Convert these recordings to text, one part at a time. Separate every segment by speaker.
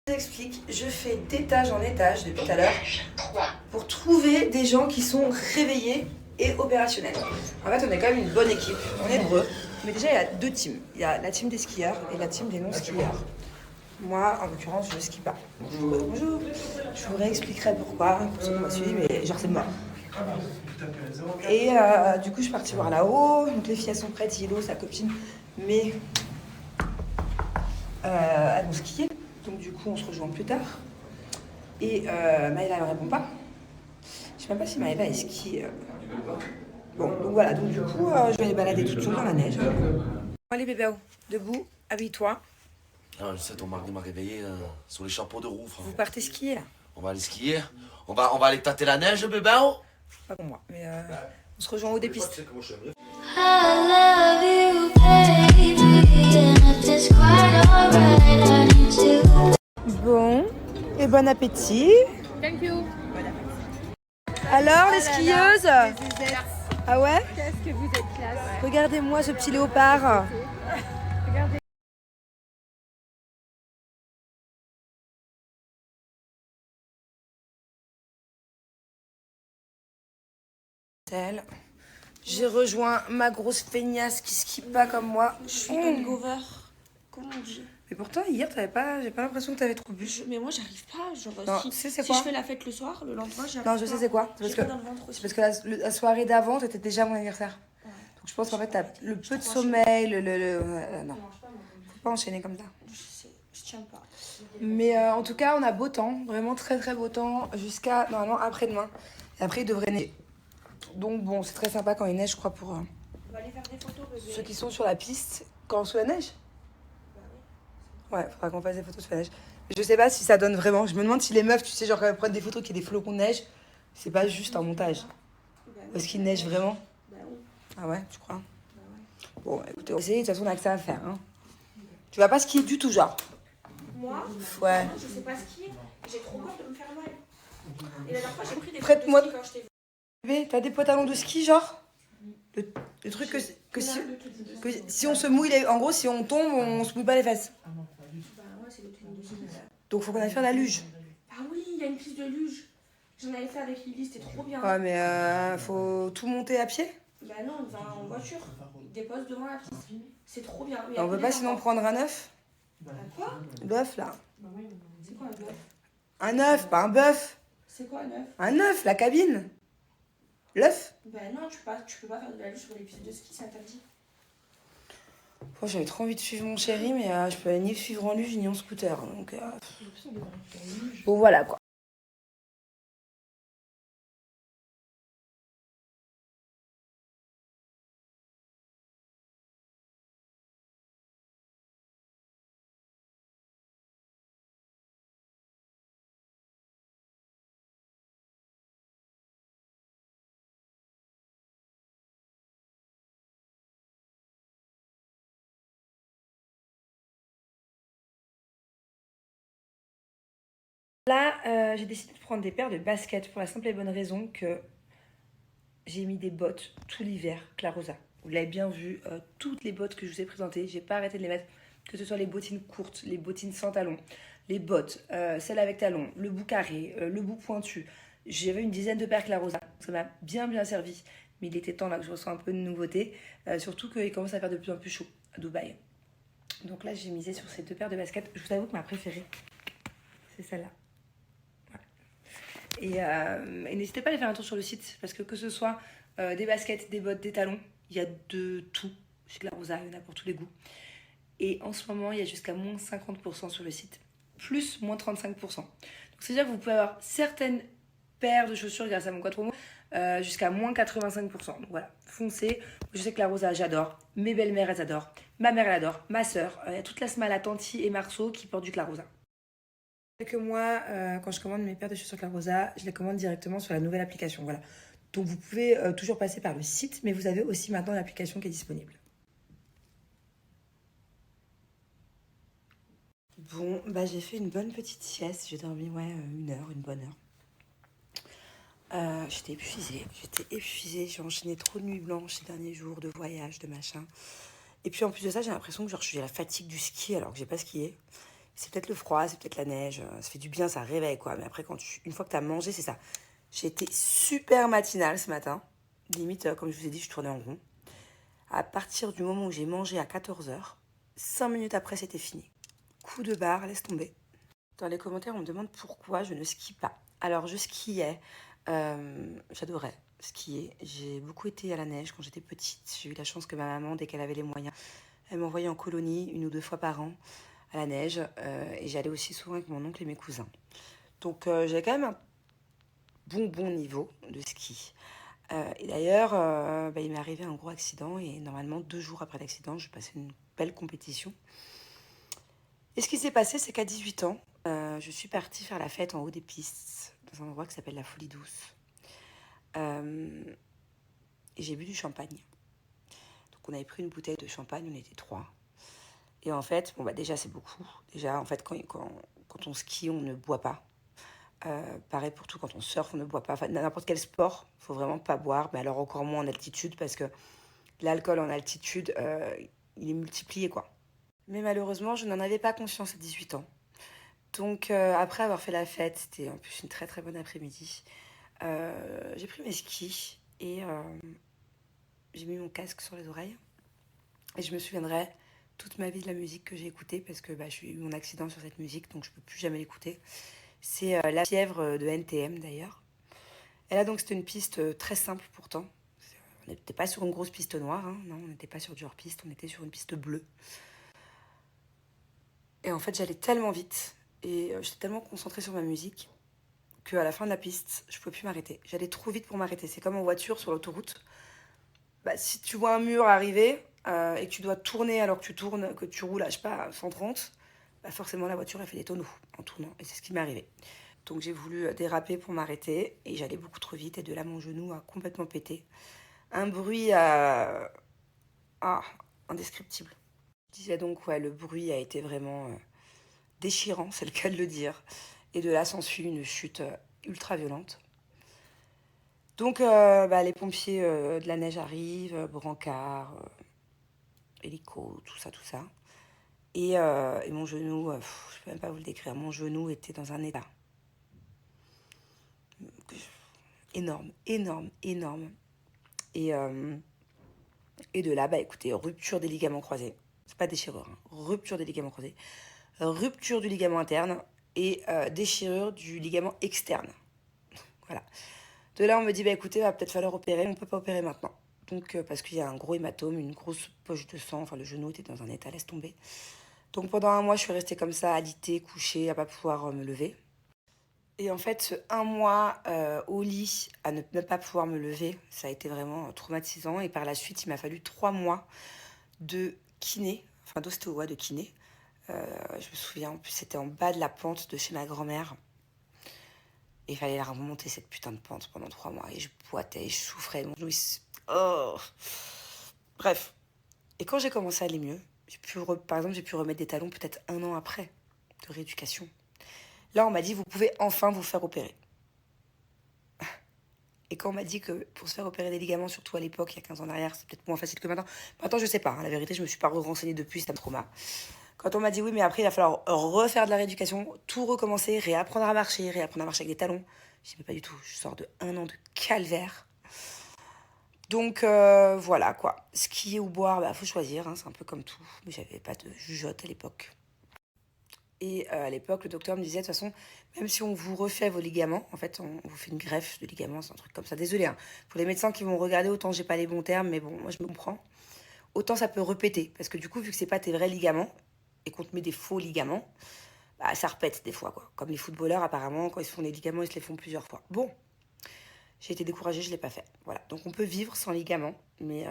Speaker 1: Je vous explique, je fais d'étage en étage depuis tout à l'heure pour trouver des gens qui sont réveillés et opérationnels. En fait, on est quand même une bonne équipe, on est nombreux. Mais déjà, il y a deux teams. Il y a la team des skieurs et la team des non-skieurs. Moi, en l'occurrence, je ne skie pas. Bonjour. Je vous réexpliquerai pourquoi, pour ceux qui m'ont suivi, mais genre c'est mort. Et du coup, je suis partie voir là-haut. Donc les filles, elles sont prêtes. Yellow, sa copine. Mais elles vont skier. Donc du coup, on se rejoint plus tard. Et Maëva, elle ne répond pas. Je ne sais même pas si Maëva, elle skie. Bon, donc voilà. Donc du coup, je vais aller balader toute seule dans la neige. Allez, bébé, debout, habille-toi.
Speaker 2: Ah, je sais, ton mari m'a réveillé sur les chapeaux de roue, frère.
Speaker 1: Vous partez skier, là?
Speaker 2: On va aller skier. On va aller tâter la neige, bébé.
Speaker 1: Pas pour moi, mais on se rejoint au des pistes. Bon, et bon appétit.
Speaker 3: Thank you.
Speaker 1: Alors, les skieuses? Ah ouais?
Speaker 3: Qu'est-ce que vous êtes classe.
Speaker 1: Regardez-moi ce petit léopard.
Speaker 3: Regardez.
Speaker 1: J'ai rejoint ma grosse feignasse qui skie pas comme moi.
Speaker 4: Je suis hangover. Comment on dit?
Speaker 1: Mais pourtant, hier, j'ai pas l'impression que t'avais trop bu.
Speaker 4: Mais moi, j'arrive pas. Genre,
Speaker 1: Non,
Speaker 4: si,
Speaker 1: tu sais c'est
Speaker 4: si
Speaker 1: quoi?
Speaker 4: je fais la fête le soir, le lendemain, j'arrive
Speaker 1: Non, je sais c'est quoi.
Speaker 4: J'ai pas dans le ventre aussi.
Speaker 1: C'est parce que la soirée d'avant, c'était déjà mon anniversaire.
Speaker 4: Ouais.
Speaker 1: Donc je pense qu'en fait, t'as le peu de sommeil, non. Faut pas enchaîner comme ça.
Speaker 4: Je tiens pas.
Speaker 1: Mais en tout cas, on a beau temps, vraiment très très beau temps, jusqu'à normalement après-demain. Et après, il devrait neiger. Donc bon, c'est très sympa quand il neige, je crois, pour
Speaker 4: On va aller faire des photos, bébé.
Speaker 1: ceux qui sont sur la piste quand sous la neige. Ouais, faudra qu'on fasse des photos sous la neige. Mais je sais pas si ça donne vraiment. Je me demande si les meufs, tu sais, genre quand elles prennent des photos qu'il y a des flocons de neige, c'est pas juste un montage. Ou est-ce qu'il neige vraiment?
Speaker 4: Bah oui.
Speaker 1: Ah ouais, tu crois?
Speaker 4: Bah ouais.
Speaker 1: Bon, écoutez, on va essayer, de toute façon, on a que ça à faire. Hein. Tu vas pas skier du tout, genre?
Speaker 4: Moi,
Speaker 1: Ouais.
Speaker 4: je sais pas skier. J'ai trop peur de me faire mal. Et la dernière fois, j'ai pris des
Speaker 1: Prête-moi-
Speaker 4: photos de ski quand j'étais
Speaker 1: Bébé, t'as des pantalons de ski, genre? Le truc que si on se mouille, en gros, si on tombe, on se mouille pas les fesses.
Speaker 4: Bah ouais, c'est le tenue de ski.
Speaker 1: Donc faut qu'on aille faire la luge.
Speaker 4: Ah oui, il y a une piste de luge. J'en avais fait avec Lily, c'était trop bien.
Speaker 1: Ouais, mais faut tout monter à pied.
Speaker 4: Bah non, on va en voiture. Ils déposent devant la piste. C'est trop bien. Mais
Speaker 1: Et on veut pas sinon prendre un œuf?
Speaker 4: Quoi?
Speaker 1: L'œuf, là.
Speaker 4: C'est quoi un bœuf?
Speaker 1: Un œuf, pas un bœuf.
Speaker 4: C'est quoi un œuf?
Speaker 1: Un œuf, la cabine. L'œuf.
Speaker 4: Bah non, tu peux pas faire de la luge sur les pistes de ski, c'est interdit.
Speaker 1: Oh, j'avais trop envie de suivre mon chéri, mais je peux ni le suivre en luge ni en scooter. Donc, bon, voilà quoi. Là, j'ai décidé de prendre des paires de baskets pour la simple et bonne raison que j'ai mis des bottes tout l'hiver, Clarosa. Vous l'avez bien vu, toutes les bottes que je vous ai présentées, j'ai pas arrêté de les mettre, que ce soit les bottines courtes, les bottines sans talons, les bottes, celles avec talons, le bout carré, le bout pointu. J'avais une dizaine de paires Clarosa, ça m'a bien servi. Mais il était temps là que je ressens un peu de nouveauté, surtout qu'il commence à faire de plus en plus chaud à Dubaï. Donc là, j'ai misé sur ces deux paires de baskets. Je vous avoue que ma préférée, c'est celle-là. Et n'hésitez pas à aller faire un tour sur le site parce que ce soit des baskets, des bottes, des talons, il y a de tout chez Clarosa, il y en a pour tous les goûts. Et en ce moment, il y a jusqu'à moins 50% sur le site, plus moins 35%. Donc c'est-à-dire que vous pouvez avoir certaines paires de chaussures grâce à mon code promo jusqu'à moins 85%. Donc voilà, foncez. Je sais que Clarosa, j'adore. Mes belles-mères, elles adorent. Ma mère, elle adore. Ma sœur. Il y a toute la semaine à Tanti et Marceau qui portent du Clarosa. Que moi, quand je commande mes paires de chaussures Clarosa, je les commande directement sur la nouvelle application. Voilà. Donc vous pouvez toujours passer par le site, mais vous avez aussi maintenant l'application qui est disponible. Bon, bah j'ai fait une bonne petite sieste. J'ai dormi une bonne heure. J'étais épuisée. J'ai enchaîné trop de nuits blanches ces derniers jours, de voyage, de machin. Et puis en plus de ça, j'ai l'impression que j'ai la fatigue du ski alors que j'ai pas skié. C'est peut-être le froid, c'est peut-être la neige, ça fait du bien, ça réveille quoi. Mais après, une fois que t'as mangé, c'est ça. J'ai été super matinale ce matin. Limite, comme je vous ai dit, je tournais en rond. À partir du moment où j'ai mangé à 14h, 5 minutes après, c'était fini. Coup de barre, laisse tomber. Dans les commentaires, on me demande pourquoi je ne skie pas. Alors, je skiais. J'adorais skier. J'ai beaucoup été à la neige quand j'étais petite. J'ai eu la chance que ma maman, dès qu'elle avait les moyens, elle m'envoyait en colonie 1 ou 2 fois par an à la neige. Et j'allais aussi souvent avec mon oncle et mes cousins. Donc, j'ai quand même un bon niveau de ski. Et d'ailleurs, il m'est arrivé un gros accident. Et normalement, 2 jours après l'accident, je passais une belle compétition. Et ce qui s'est passé, c'est qu'à 18 ans, je suis partie faire la fête en haut des pistes, dans un endroit qui s'appelle la Folie Douce. Et j'ai bu du champagne. Donc on avait pris une bouteille de champagne, on était 3. Et en fait, déjà c'est beaucoup. Déjà, en fait, quand on skie, on ne boit pas. Pareil pour tout, quand on surfe, on ne boit pas. Enfin, n'importe quel sport, il faut vraiment pas boire. Mais alors encore moins en altitude, parce que l'alcool en altitude, il est multiplié, quoi. Mais malheureusement, je n'en avais pas conscience à 18 ans. Donc, après avoir fait la fête, c'était en plus une très très bonne après-midi, j'ai pris mes skis et j'ai mis mon casque sur les oreilles. Et je me souviendrai toute ma vie de la musique que j'ai écoutée parce que j'ai eu mon accident sur cette musique, donc je ne peux plus jamais l'écouter. C'est La Fièvre de NTM d'ailleurs. Et là, donc, c'était une piste très simple pourtant. On n'était pas sur une grosse piste noire, hein. Non, on n'était pas sur du hors-piste, on était sur une piste bleue. Et en fait, j'allais tellement vite et j'étais tellement concentrée sur ma musique qu'à la fin de la piste, je ne pouvais plus m'arrêter. J'allais trop vite pour m'arrêter. C'est comme en voiture sur l'autoroute. Si tu vois un mur arriver et que tu dois tourner alors que tu tournes, que tu roules à, je sais pas, à 130, forcément la voiture, elle fait des tonneaux en tournant. Et c'est ce qui m'est arrivé. Donc j'ai voulu déraper pour m'arrêter et j'allais beaucoup trop vite. Et de là, mon genou a complètement pété. Un bruit indescriptible. Je disais donc, ouais, le bruit a été vraiment déchirant, c'est le cas de le dire. Et de là s'ensuit une chute ultra violente. Donc les pompiers de la neige arrivent, brancard, hélico, tout ça. Et mon genou, je ne peux même pas vous le décrire, mon genou était dans un état énorme. Et de là, écoutez, rupture des ligaments croisés. C'est pas déchirure, hein. Rupture des ligaments croisés. Rupture du ligament interne et déchirure du ligament externe. Voilà. De là, on me dit, écoutez, va peut-être falloir opérer, on peut pas opérer maintenant. Donc, parce qu'il y a un gros hématome, une grosse poche de sang, enfin, le genou était dans un état, laisse tomber. Donc, pendant 1 mois, je suis restée comme ça, alitée, couchée, à pas pouvoir me lever. Et en fait, ce 1 mois au lit, à ne pas pouvoir me lever, ça a été vraiment traumatisant. Et par la suite, il m'a fallu 3 mois de kiné, enfin d'ostéo, de kiné. Je me souviens, en plus, c'était en bas de la pente de chez ma grand-mère. Et il fallait la remonter, cette putain de pente, pendant 3 mois. Et je boitais, et je souffrais. Mon genou, oh. Bref. Et quand j'ai commencé à aller mieux, par exemple, j'ai pu remettre des talons peut-être 1 an après de rééducation. Là, on m'a dit, vous pouvez enfin vous faire opérer. Et quand on m'a dit que pour se faire opérer des ligaments, surtout à l'époque, il y a 15 ans en arrière, c'est peut-être moins facile que maintenant. Maintenant, je sais pas. Hein, la vérité, je me suis pas renseignée depuis, c'est un trauma. Quand on m'a dit oui, mais après, il va falloir refaire de la rééducation, tout recommencer, réapprendre à marcher avec des talons. Je dis, pas du tout. Je sors de 1 an de calvaire. Donc, voilà, quoi. Skier ou boire, faut choisir, hein, c'est un peu comme tout. Mais j'avais pas de jugeote à l'époque. Et à l'époque, le docteur me disait, de toute façon, même si on vous refait vos ligaments, en fait, on vous fait une greffe de ligaments, c'est un truc comme ça. Désolée, hein. Pour les médecins qui vont regarder, autant j'ai pas les bons termes, mais bon, moi je me comprends. Autant ça peut répéter, parce que du coup, vu que c'est pas tes vrais ligaments, et qu'on te met des faux ligaments, ça repète des fois, quoi. Comme les footballeurs, apparemment, quand ils se font des ligaments, ils se les font plusieurs fois. Bon, j'ai été découragée, je l'ai pas fait. Voilà, donc on peut vivre sans ligaments, mais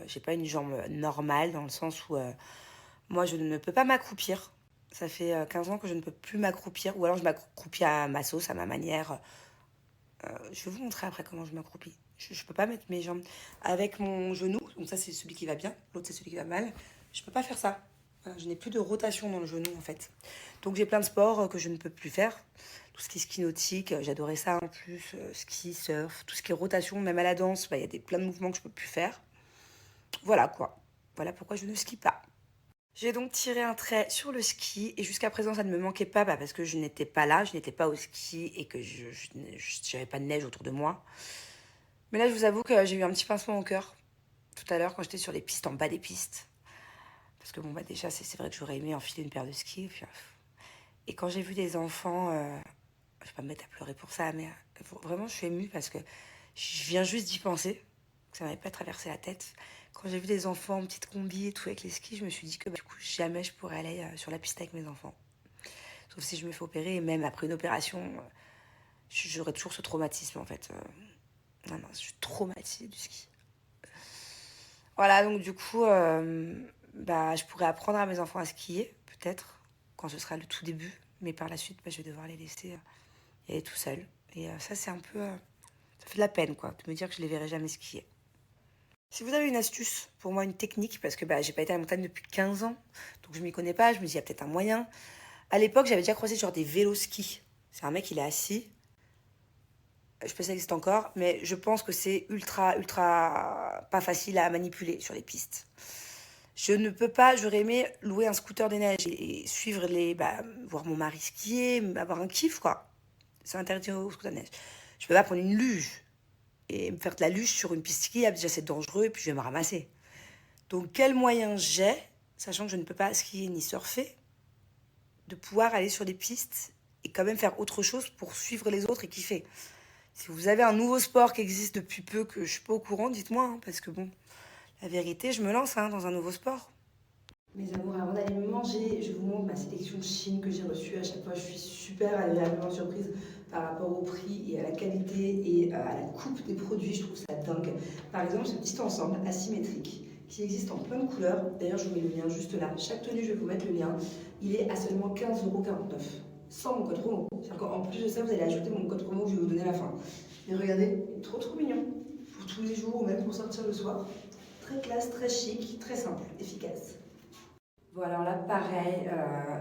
Speaker 1: j'ai pas une jambe normale, dans le sens où moi, je ne peux pas m'accroupir. Ça fait 15 ans que je ne peux plus m'accroupir, ou alors je m'accroupis à ma sauce, à ma manière. Je vais vous montrer après comment je m'accroupis. Je peux pas mettre mes jambes avec mon genou, donc ça c'est celui qui va bien, l'autre c'est celui qui va mal. Je peux pas faire ça. Voilà, je n'ai plus de rotation dans le genou en fait. Donc j'ai plein de sports que je ne peux plus faire. Tout ce qui est ski nautique, j'adorais ça en plus, ski, surf, tout ce qui est rotation, même à la danse, il y a plein de mouvements que je peux plus faire. Voilà quoi. Voilà pourquoi je ne skie pas. J'ai donc tiré un trait sur le ski et jusqu'à présent ça ne me manquait pas parce que je n'étais pas là, je n'étais pas au ski et que je n'avais pas de neige autour de moi. Mais là je vous avoue que j'ai eu un petit pincement au cœur tout à l'heure quand j'étais sur les pistes, en bas des pistes. Parce que bon bah déjà c'est vrai que j'aurais aimé enfiler une paire de skis. Et quand j'ai vu des enfants, je vais pas me mettre à pleurer pour ça, mais vraiment je suis émue parce que je viens juste d'y penser, que ça m'avait pas traversé la tête. Quand j'ai vu des enfants en petite combi et tout avec les skis, je me suis dit que du coup jamais je pourrais aller sur la piste avec mes enfants. Sauf si je me fais opérer et même après une opération, j'aurais toujours ce traumatisme en fait. Non, je suis traumatisée du ski. Voilà, donc du coup, je pourrais apprendre à mes enfants à skier, peut-être, quand ce sera le tout début. Mais par la suite, je vais devoir les laisser y aller tout seuls. Et ça, c'est un peu... ça fait de la peine, quoi, de me dire que je les verrai jamais skier. Si vous avez une astuce, pour moi, une technique, parce que j'ai pas été à la montagne depuis 15 ans, donc je m'y connais pas, je me dis, il y a peut-être un moyen. À l'époque, j'avais déjà croisé genre des vélos-skis. C'est un mec, il est assis. Je sais pas si ça existe encore, mais je pense que c'est ultra pas facile à manipuler sur les pistes. Je ne peux pas, j'aurais aimé louer un scooter des neiges et suivre voir mon mari skier, avoir un kiff, quoi. C'est interdit au scooter de neige. Je peux pas prendre une luge et me faire de la luge sur une piste skiable, déjà c'est dangereux et puis je vais me ramasser. Donc quel moyen j'ai, sachant que je ne peux pas skier ni surfer, de pouvoir aller sur des pistes et quand même faire autre chose pour suivre les autres et kiffer. Si vous avez un nouveau sport qui existe depuis peu que je suis pas au courant, dites-moi, parce que bon, la vérité, je me lance dans un nouveau sport. Mes amours, avant d'aller manger, je vous montre ma sélection Chine que j'ai reçue. À chaque fois, je suis super agréablement surprise par rapport au prix et à la qualité et à la coupe des produits. Je trouve ça dingue. Par exemple, ce petit ensemble asymétrique qui existe en plein de couleurs. D'ailleurs, je vous mets le lien juste là. Chaque tenue, je vais vous mettre le lien. Il est à seulement 15,49 €. Sans mon code promo. C'est-à-dire qu'en plus de ça, vous allez ajouter mon code promo que je vais vous donner à la fin. Mais regardez, trop mignon. Pour tous les jours ou même pour sortir le soir. Très classe, très chic, très simple, efficace. Bon alors là pareil,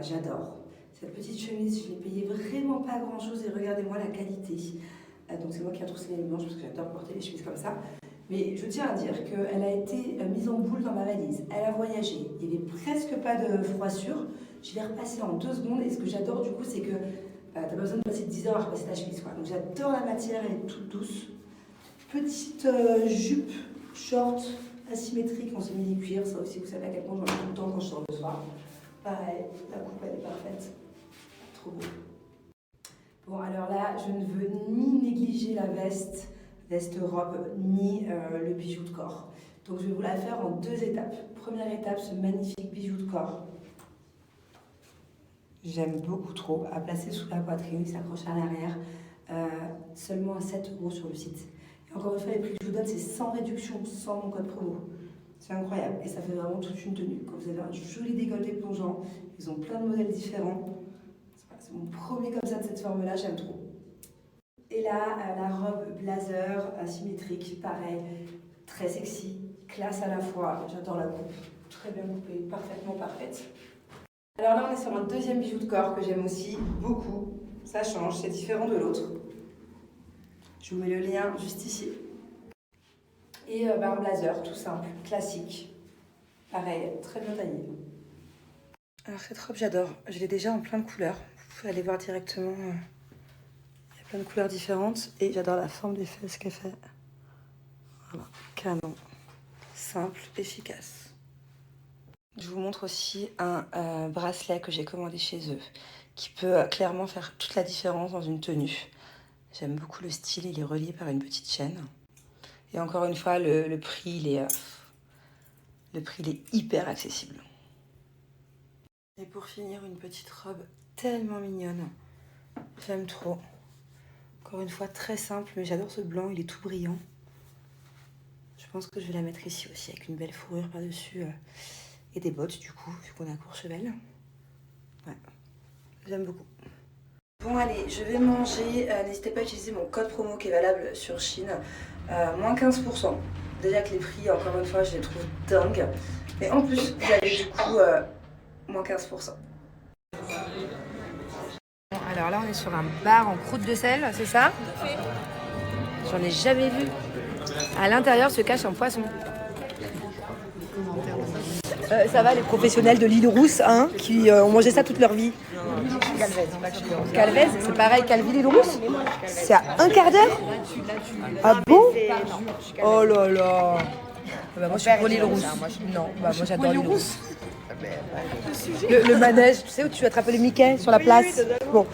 Speaker 1: j'adore. Cette petite chemise, je l'ai payée vraiment pas grand chose et regardez-moi la qualité. Donc c'est moi qui ai trouvé les manches parce que j'adore porter les chemises comme ça. Mais je tiens à dire qu'elle a été mise en boule dans ma valise. Elle a voyagé, il n'y avait presque pas de froissure. Je l'ai repassée en 2 secondes et ce que j'adore du coup c'est que t'as pas besoin de passer 10 heures à repasser ta chemise, quoi. Donc j'adore la matière, elle est toute douce. Petite jupe, short, asymétrique en semi-cuir, ça aussi vous savez à quel point j'en ai tout le temps quand je sors le soir. Pareil, la coupe elle est parfaite, trop beau. Bon alors là, je ne veux ni négliger la veste robe, ni le bijou de corps. Donc je vais vous la faire en 2 étapes. Première étape, ce magnifique bijou de corps. J'aime beaucoup trop, à placer sous la poitrine, il s'accroche à l'arrière, seulement à 7 € sur le site. Et encore une fois, les prix que je vous donne, c'est sans réduction, sans mon code promo. C'est incroyable et ça fait vraiment toute une tenue. Quand vous avez un joli décolleté plongeant, ils ont plein de modèles différents. C'est mon premier comme ça de cette forme-là, j'aime trop. Et là, la robe blazer asymétrique, pareil, très sexy, classe à la fois. J'adore la coupe, très bien coupée, parfaitement parfaite. Alors là, on est sur un deuxième bijou de corps que j'aime aussi beaucoup. Ça change, c'est différent de l'autre. Je vous mets le lien juste ici. Et un blazer, tout simple, classique. Pareil, très bien taillé. Alors cette robe, j'adore. Je l'ai déjà en plein de couleurs. Vous pouvez aller voir directement. Il y a plein de couleurs différentes. Et j'adore la forme des fesses qu'elle fait. Voilà, canon. Simple, efficace. Je vous montre aussi un bracelet que j'ai commandé chez eux, qui peut clairement faire toute la différence dans une tenue. J'aime beaucoup le style, il est relié par une petite chaîne. Et encore une fois, le prix, il est hyper accessible. Et pour finir, une petite robe tellement mignonne. J'aime trop. Encore une fois, très simple, mais j'adore ce blanc, il est tout brillant. Je pense que je vais la mettre ici aussi, avec une belle fourrure par-dessus. Et des bottes, du coup, vu qu'on a Courchevel. Ouais, j'aime beaucoup. Bon, allez, je vais manger. N'hésitez pas à utiliser mon code promo qui est valable sur Chine. Moins 15%. Déjà que les prix, encore une fois, je les trouve dingues. Mais en plus, vous avez du coup moins 15%. Bon, alors là, on est sur un bar en croûte de sel, c'est ça? J'en ai jamais vu. À l'intérieur se cache un poisson. Ça va, les professionnels de l'île Rousse, hein, qui ont mangé ça toute leur vie. Calvez, c'est pareil, Calvi, l'île Rousse. C'est à un quart d'heure. Ah bon? Oh là là. Bah, moi, je suis pour l'île Rousse. Non, bah, moi, j'adore l'île Rousse. Le manège, tu sais, où tu attrapes les Mickey sur la place. Bon.